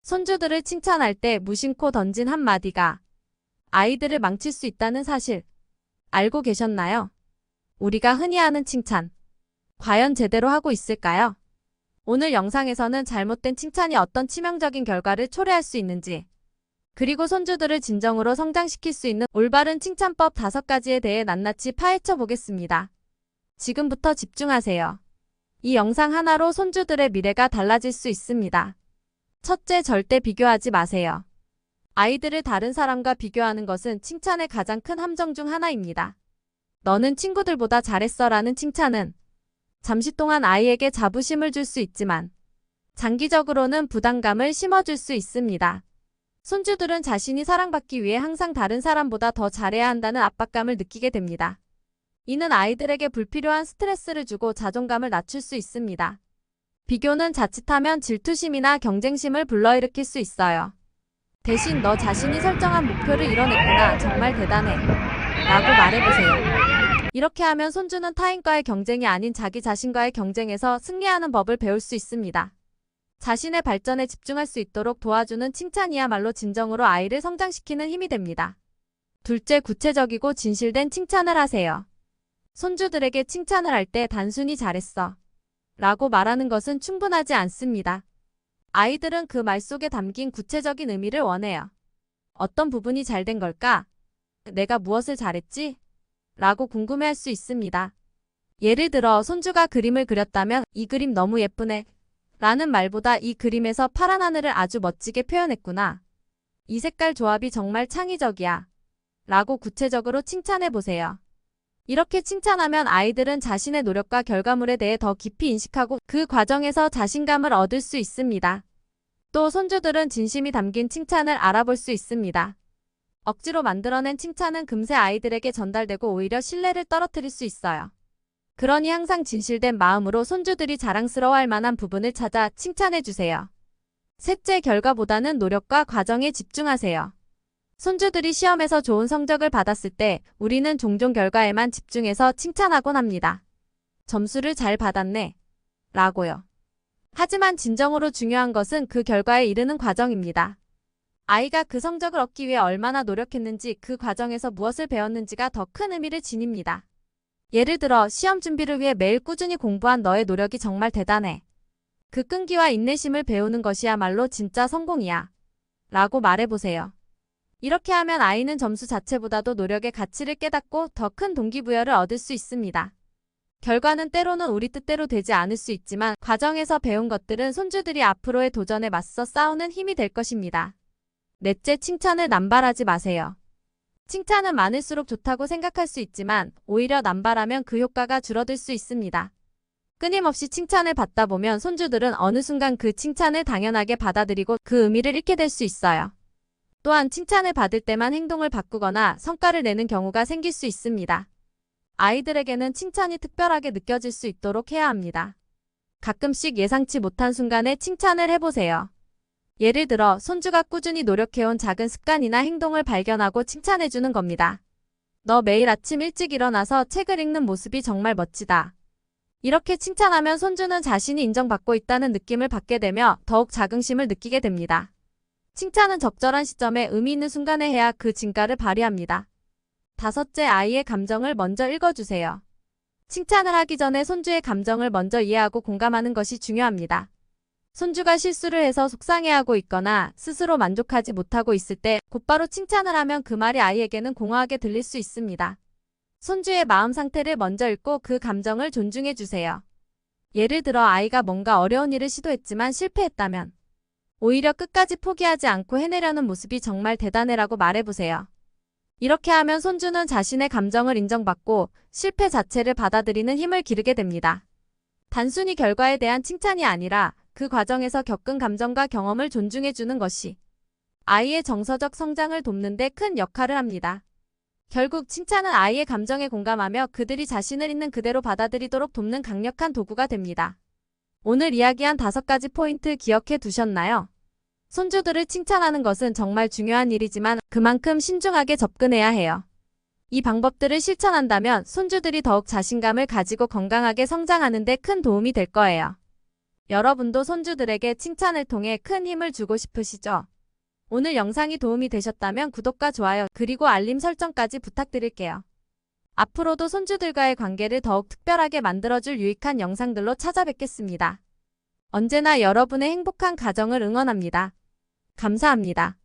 손주들을 칭찬할 때 무심코 던진 한마디가 아이들을 망칠 수 있다는 사실 알고 계셨나요? 우리가 흔히 하는 칭찬, 과연 제대로 하고 있을까요? 오늘 영상에서는 잘못된 칭찬이 어떤 치명적인 결과를 초래할 수 있는지, 그리고 손주들을 진정으로 성장시킬 수 있는 올바른 칭찬법 5가지에 대해 낱낱이 파헤쳐 보겠습니다. 지금부터 집중하세요. 이 영상 하나로 손주들의 미래가 달라질 수 있습니다. 첫째, 절대 비교하지 마세요. 아이들을 다른 사람과 비교하는 것은 칭찬의 가장 큰 함정 중 하나입니다. 너는 친구들보다 잘했어 라는 칭찬은 잠시 동안 아이에게 자부심을 줄 수 있지만 장기적으로는 부담감을 심어줄 수 있습니다. 손주들은 자신이 사랑받기 위해 항상 다른 사람보다 더 잘해야 한다는 압박감을 느끼게 됩니다. 이는 아이들에게 불필요한 스트레스를 주고 자존감을 낮출 수 있습니다. 비교는 자칫하면 질투심이나 경쟁심을 불러일으킬 수 있어요. 대신 너 자신이 설정한 목표를 이뤄냈구나, 정말 대단해 라고 말해보세요. 이렇게 하면 손주는 타인과의 경쟁이 아닌 자기 자신과의 경쟁에서 승리하는 법을 배울 수 있습니다. 자신의 발전에 집중할 수 있도록 도와주는 칭찬이야말로 진정으로 아이를 성장시키는 힘이 됩니다. 둘째, 구체적이고 진실된 칭찬을 하세요. 손주들에게 칭찬을 할 때 단순히 잘했어 라고 말하는 것은 충분하지 않습니다. 아이들은 그 말 속에 담긴 구체적인 의미를 원해요. 어떤 부분이 잘 된 걸까? 내가 무엇을 잘했지? 라고 궁금해할 수 있습니다. 예를 들어 손주가 그림을 그렸다면 이 그림 너무 예쁘네 라는 말보다 이 그림에서 파란 하늘을 아주 멋지게 표현했구나. 이 색깔 조합이 정말 창의적이야 라고 구체적으로 칭찬해 보세요. 이렇게 칭찬하면 아이들은 자신의 노력과 결과물에 대해 더 깊이 인식하고 그 과정에서 자신감을 얻을 수 있습니다. 또 손주들은 진심이 담긴 칭찬을 알아볼 수 있습니다. 억지로 만들어낸 칭찬은 금세 아이들에게 전달되고 오히려 신뢰를 떨어뜨릴 수 있어요. 그러니 항상 진실된 마음으로 손주들이 자랑스러워할 만한 부분을 찾아 칭찬해 주세요. 셋째, 결과보다는 노력과 과정에 집중하세요. 손주들이 시험에서 좋은 성적을 받았을 때 우리는 종종 결과에만 집중해서 칭찬하곤 합니다. 점수를 잘 받았네 라고요. 하지만 진정으로 중요한 것은 그 결과에 이르는 과정입니다. 아이가 그 성적을 얻기 위해 얼마나 노력했는지, 그 과정에서 무엇을 배웠는지가 더 큰 의미를 지닙니다. 예를 들어 시험 준비를 위해 매일 꾸준히 공부한 너의 노력이 정말 대단해. 그 끈기와 인내심을 배우는 것이야말로 진짜 성공이야 라고 말해보세요. 이렇게 하면 아이는 점수 자체보다도 노력의 가치를 깨닫고 더 큰 동기부여를 얻을 수 있습니다. 결과는 때로는 우리 뜻대로 되지 않을 수 있지만 과정에서 배운 것들은 손주들이 앞으로의 도전에 맞서 싸우는 힘이 될 것입니다. 넷째, 칭찬을 남발하지 마세요. 칭찬은 많을수록 좋다고 생각할 수 있지만 오히려 남발하면 그 효과가 줄어들 수 있습니다. 끊임없이 칭찬을 받다 보면 손주들은 어느 순간 그 칭찬을 당연하게 받아들이고 그 의미를 잃게 될 수 있어요. 또한 칭찬을 받을 때만 행동을 바꾸거나 성과를 내는 경우가 생길 수 있습니다. 아이들에게는 칭찬이 특별하게 느껴질 수 있도록 해야 합니다. 가끔씩 예상치 못한 순간에 칭찬을 해보세요. 예를 들어 손주가 꾸준히 노력해온 작은 습관이나 행동을 발견하고 칭찬해주는 겁니다. 너 매일 아침 일찍 일어나서 책을 읽는 모습이 정말 멋지다. 이렇게 칭찬하면 손주는 자신이 인정받고 있다는 느낌을 받게 되며 더욱 자긍심을 느끼게 됩니다. 칭찬은 적절한 시점에 의미 있는 순간에 해야 그 진가를 발휘합니다. 다섯째, 아이의 감정을 먼저 읽어주세요. 칭찬을 하기 전에 손주의 감정을 먼저 이해하고 공감하는 것이 중요합니다. 손주가 실수를 해서 속상해하고 있거나 스스로 만족하지 못하고 있을 때 곧바로 칭찬을 하면 그 말이 아이에게는 공허하게 들릴 수 있습니다. 손주의 마음 상태를 먼저 읽고 그 감정을 존중해 주세요. 예를 들어 아이가 뭔가 어려운 일을 시도했지만 실패했다면 오히려 끝까지 포기하지 않고 해내려는 모습이 정말 대단해라고 말해보세요. 이렇게 하면 손주는 자신의 감정을 인정받고 실패 자체를 받아들이는 힘을 기르게 됩니다. 단순히 결과에 대한 칭찬이 아니라 그 과정에서 겪은 감정과 경험을 존중해주는 것이 아이의 정서적 성장을 돕는 데 큰 역할을 합니다. 결국 칭찬은 아이의 감정에 공감하며 그들이 자신을 있는 그대로 받아들이도록 돕는 강력한 도구가 됩니다. 오늘 이야기한 5가지 포인트 기억해 두셨나요? 손주들을 칭찬하는 것은 정말 중요한 일이지만 그만큼 신중하게 접근해야 해요. 이 방법들을 실천한다면 손주들이 더욱 자신감을 가지고 건강하게 성장하는 데 큰 도움이 될 거예요. 여러분도 손주들에게 칭찬을 통해 큰 힘을 주고 싶으시죠? 오늘 영상이 도움이 되셨다면 구독과 좋아요, 그리고 알림 설정까지 부탁드릴게요. 앞으로도 손주들과의 관계를 더욱 특별하게 만들어줄 유익한 영상들로 찾아뵙겠습니다. 언제나 여러분의 행복한 가정을 응원합니다. 감사합니다.